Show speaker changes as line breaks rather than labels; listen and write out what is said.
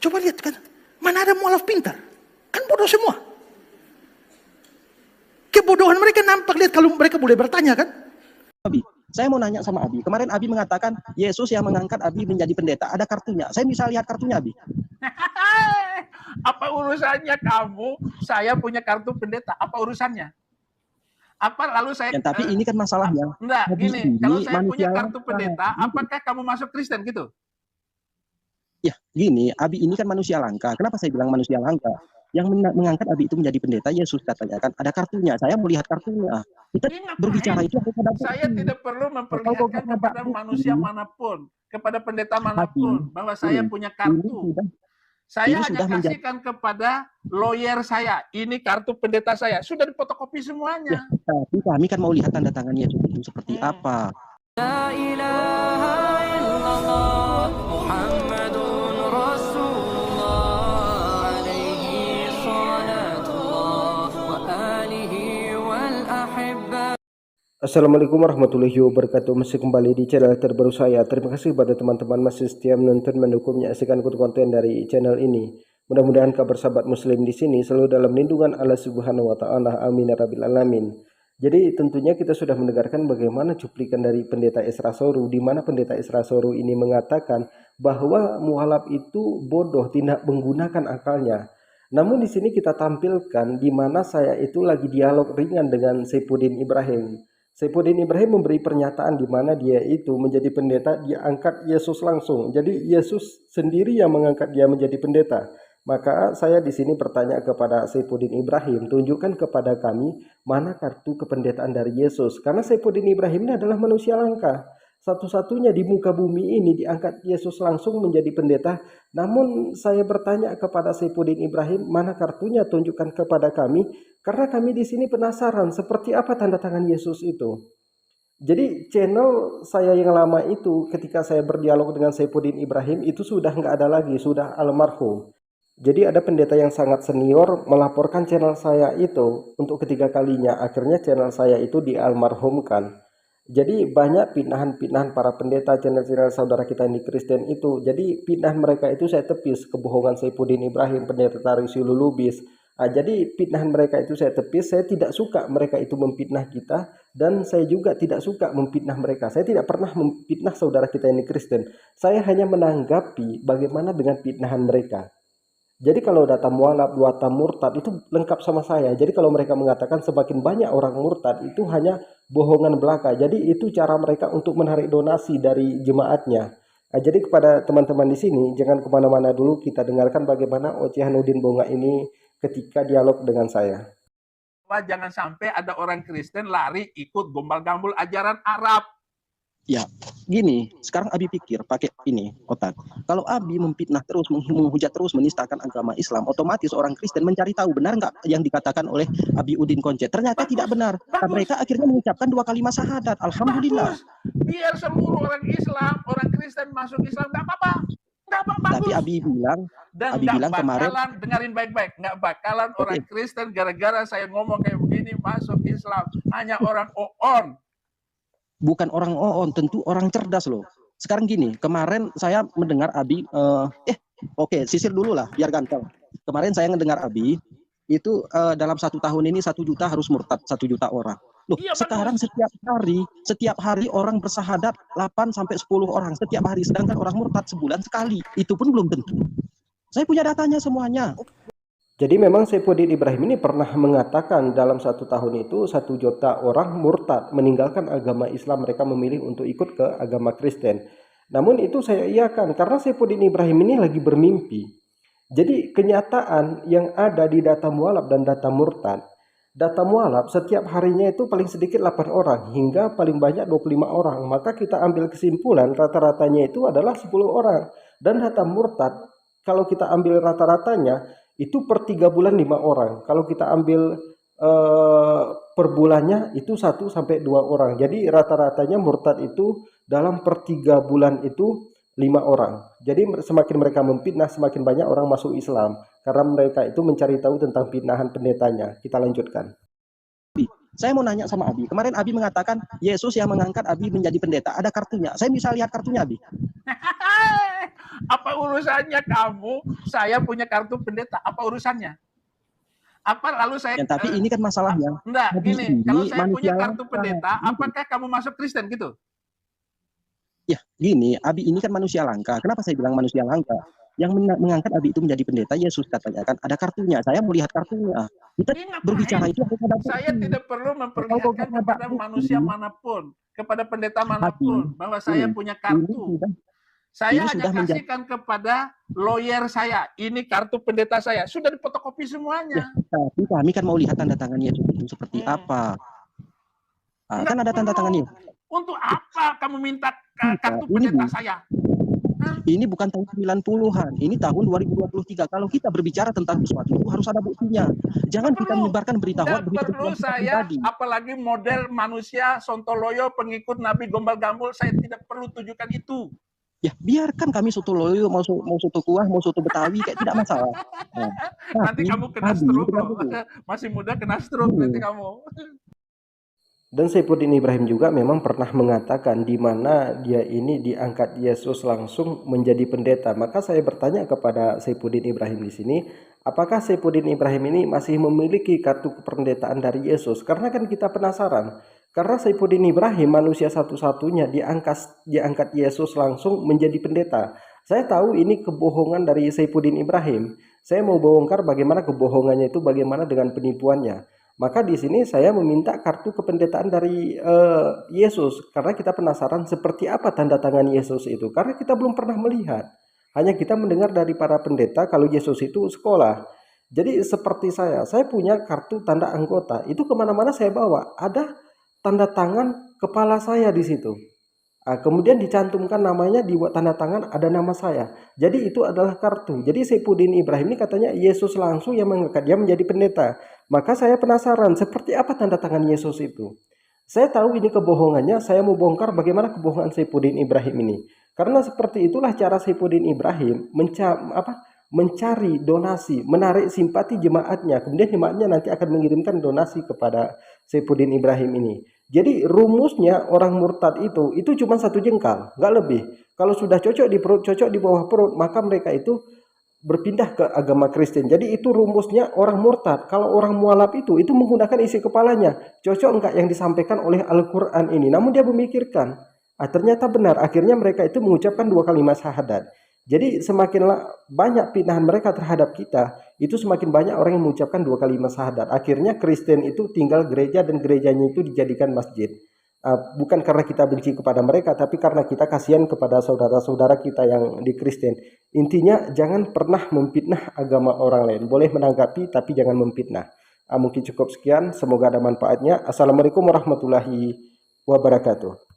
Coba lihat kan, mana ada mualaf pintar? Kan bodoh semua. Kebodohan mereka nampak, lihat kalau mereka boleh bertanya kan.
Abi, saya mau nanya sama Abi. Kemarin Abi mengatakan Yesus yang mengangkat Abi menjadi pendeta. Ada kartunya. Saya bisa lihat kartunya, Abi.
Apa urusannya kamu? Saya punya kartu pendeta. Apa urusannya? Apa lalu saya?
Ya, tapi ini kan masalahnya.
Enggak,
Abi
gini. Kalau saya punya
manusia
kartu pendeta, apakah kamu masuk Kristen gitu?
Ya, gini. Abi ini kan manusia langka. Kenapa saya bilang manusia langka? Yang mengangkat Abi itu menjadi pendeta, Yesus katanya kan ada kartunya. Saya melihat kartunya. Kita berbicara itu
saya tidak perlu memperlihatkan kepada manusia manapun, kepada pendeta manapun, bahwa saya punya kartu. Saya hanya kasihkan kepada lawyer saya. Ini kartu pendeta saya. Sudah difotokopi semuanya.
Ya, tapi kami kan mau lihat tanda tangan Yesus itu seperti apa.
La ilaha illallah Muhammadun Rasulullah alaihi salatullah wa alihi wal ahibba.
Assalamualaikum warahmatullahi wabarakatuh. Masih kembali di channel terbaru saya. Terima kasih pada teman-teman masih setia menonton, mendukung, menyaksikan konten dari channel ini. Mudah-mudahan kabar sahabat muslim di sini selalu dalam lindungan Allah Subhanahu wa taala. Amin ya rabbil alamin. Jadi tentunya kita sudah mendengarkan bagaimana cuplikan dari pendeta Esra Soru, di mana pendeta Esra Soru ini mengatakan bahwa mualaf itu bodoh, tidak menggunakan akalnya. Namun di sini kita tampilkan di mana saya itu lagi dialog ringan dengan Saifuddin Ibrahim. Saifuddin Ibrahim memberi pernyataan di mana dia itu menjadi pendeta, dia angkat Yesus langsung. Jadi Yesus sendiri yang mengangkat dia menjadi pendeta. Maka saya di sini bertanya kepada Saifuddin Ibrahim, tunjukkan kepada kami mana kartu kependetaan dari Yesus. Karena Saifuddin Ibrahim ini adalah manusia langka. Satu-satunya di muka bumi ini diangkat Yesus langsung menjadi pendeta. Namun saya bertanya kepada Saifuddin Ibrahim, mana kartunya, tunjukkan kepada kami. Karena kami di sini penasaran seperti apa tanda tangan Yesus itu. Jadi channel saya yang lama itu ketika saya berdialog dengan Saifuddin Ibrahim itu sudah nggak ada lagi, sudah almarhum. Jadi ada pendeta yang sangat senior melaporkan channel saya itu untuk ketiga kalinya. Akhirnya channel saya itu dialmarhumkan. Jadi banyak pindahan-pindahan para pendeta channel-channel saudara kita yang di Kristen itu. Jadi pindahan mereka itu saya tepis. Kebohongan Saifuddin Ibrahim, pendeta Tarusiulu Lubis. Jadi pindahan mereka itu saya tepis. Saya tidak suka mereka itu memfitnah kita. Dan saya juga tidak suka memfitnah mereka. Saya tidak pernah memfitnah saudara kita yang di Kristen. Saya hanya menanggapi bagaimana dengan fitnahan mereka. Jadi kalau data mualaf, data murtad itu lengkap sama saya. Jadi kalau mereka mengatakan semakin banyak orang murtad itu hanya bohongan belaka. Jadi itu cara mereka untuk menarik donasi dari jemaatnya. Jadi kepada teman-teman di sini jangan kemana-mana dulu, kita dengarkan bagaimana Ocehanuddin Bonga ini ketika dialog dengan saya.
Jangan sampai ada orang Kristen lari ikut gombal-gambul ajaran Arab.
Ya, gini, sekarang Abi pikir pakai ini otak. Kalau Abi memfitnah terus, menghujat terus, menistakan agama Islam, otomatis orang Kristen mencari tahu benar nggak yang dikatakan oleh Abi Udin Koncet. Ternyata tidak benar. Mereka akhirnya mengucapkan 2 kalimat syahadat. Alhamdulillah.
Biar seluruh orang Islam, orang Kristen masuk Islam, nggak apa-apa. Nggak apa-apa.
Tapi Abi bilang,
dan
Abi bilang kemarin,
dengerin baik-baik, nggak bakalan orang Kristen gara-gara saya ngomong kayak begini masuk Islam. Hanya orang on.
Bukan orang on, tentu orang cerdas loh. Sekarang gini, kemarin saya mendengar Abi, sisir dulu lah, biar ganteng. Kemarin saya mendengar Abi, itu dalam 1 tahun ini 1 juta harus murtad, 1 juta orang. Loh, iya, sekarang setiap hari orang bersahadat 8-10 orang setiap hari, sedangkan orang murtad sebulan sekali. Itu pun belum tentu. Saya punya datanya semuanya.
Jadi memang Saifuddin Ibrahim ini pernah mengatakan dalam 1 tahun itu 1 juta orang murtad meninggalkan agama Islam, mereka memilih untuk ikut ke agama Kristen. Namun itu saya iakan karena Saifuddin Ibrahim ini lagi bermimpi. Jadi kenyataan yang ada di data mualaf dan data murtad. Data mualaf setiap harinya itu paling sedikit 8 orang hingga paling banyak 25 orang. Maka kita ambil kesimpulan rata-ratanya itu adalah 10 orang. Dan data murtad kalau kita ambil rata-ratanya itu per 3 bulan 5 orang. Kalau kita ambil per bulannya itu 1-2 orang. Jadi rata-ratanya murtad itu dalam per 3 bulan itu 5 orang. Jadi semakin mereka memfitnah, semakin banyak orang masuk Islam. Karena mereka itu mencari tahu tentang fitnahan pendetanya. Kita lanjutkan.
Saya mau nanya sama Abi. Kemarin Abi mengatakan Yesus yang mengangkat Abi menjadi pendeta. Ada kartunya. Saya bisa lihat kartunya, Abi.
Apa urusannya kamu? Saya punya kartu pendeta. Apa urusannya? Apa lalu saya?
Ya, tapi ini kan masalahnya.
Enggak, gini. Kalau saya punya kartu
langka.
pendeta, apakah kamu masuk Kristen gitu?
Ya, gini, Abi ini kan manusia langka. Kenapa saya bilang manusia langka? Yang mengangkat Abi itu menjadi pendeta Yesus katanya kan ada kartunya. Saya melihat kartunya. Kita berbicara itu
saya tidak perlu memperlihatkan kepada manusia manapun, kepada pendeta manapun bahwa saya punya kartu. Saya hanya kasihkan kepada lawyer saya. Ini kartu pendeta saya. Sudah difotokopi semuanya.
Ya, tapi kami kan mau lihat tanda tangan Yesus itu seperti apa. Kan ada tanda tangannya.
Untuk apa kamu minta kartu pendeta saya?
Ini bukan tahun 90-an, ini tahun 2023. Kalau kita berbicara tentang sesuatu itu harus ada buktinya. Jangan kita menyebarkan berita hoax begitu
perlu saya, apalagi model manusia sontoloyo pengikut Nabi Gombal-Gambul, saya tidak perlu tunjukkan itu.
Ya biarkan kami soto loyo, mau soto kuah, mau soto betawi, kayak tidak masalah.
Nanti kamu kena stroke loh. Masih muda kena stroke nanti kamu.
Dan Saifuddin Ibrahim juga memang pernah mengatakan di mana dia ini diangkat Yesus langsung menjadi pendeta. Maka saya bertanya kepada Saifuddin Ibrahim di sini, apakah Saifuddin Ibrahim ini masih memiliki kartu kependetaan dari Yesus? Karena kan kita penasaran. Karena Saifuddin Ibrahim manusia satu-satunya diangkat Yesus langsung menjadi pendeta. Saya tahu ini kebohongan dari Saifuddin Ibrahim. Saya mau bongkar bagaimana kebohongannya itu, bagaimana dengan penipuannya. Maka di sini saya meminta kartu kependetaan dari Yesus karena kita penasaran seperti apa tanda tangan Yesus itu. Karena kita belum pernah melihat. Hanya kita mendengar dari para pendeta kalau Yesus itu sekolah. Jadi seperti saya punya kartu tanda anggota. Itu kemana-mana saya bawa. Ada tanda tangan kepala saya di situ. Kemudian dicantumkan namanya, dibuat tanda tangan, ada nama saya. Jadi itu adalah kartu. Jadi Saifuddin Ibrahim ini katanya Yesus langsung yang mengangkat dia menjadi pendeta. Maka saya penasaran seperti apa tanda tangan Yesus itu. Saya tahu ini kebohongannya, saya mau bongkar bagaimana kebohongan Saifuddin Ibrahim ini. Karena seperti itulah cara Saifuddin Ibrahim mencari donasi, menarik simpati jemaatnya. Kemudian jemaatnya nanti akan mengirimkan donasi kepada Saifuddin Ibrahim ini. Jadi rumusnya orang murtad itu cuma 1 jengkal, nggak lebih. Kalau sudah cocok di perut, cocok di bawah perut, maka mereka itu berpindah ke agama Kristen. Jadi itu rumusnya orang murtad. Kalau orang mualaf itu menggunakan isi kepalanya. Cocok enggak yang disampaikan oleh Al-Quran ini? Namun dia memikirkan. Ternyata benar. Akhirnya mereka itu mengucapkan 2 kalimat syahadat. Jadi semakin banyak pinahan mereka terhadap kita, itu semakin banyak orang yang mengucapkan 2 kalimat syahadat. Akhirnya Kristen itu tinggal gereja dan gerejanya itu dijadikan masjid. Bukan karena kita benci kepada mereka, tapi karena kita kasihan kepada saudara-saudara kita yang di Kristen. Intinya jangan pernah memfitnah agama orang lain. Boleh menanggapi tapi jangan memfitnah. Mungkin cukup sekian, semoga ada manfaatnya. Assalamualaikum warahmatullahi wabarakatuh.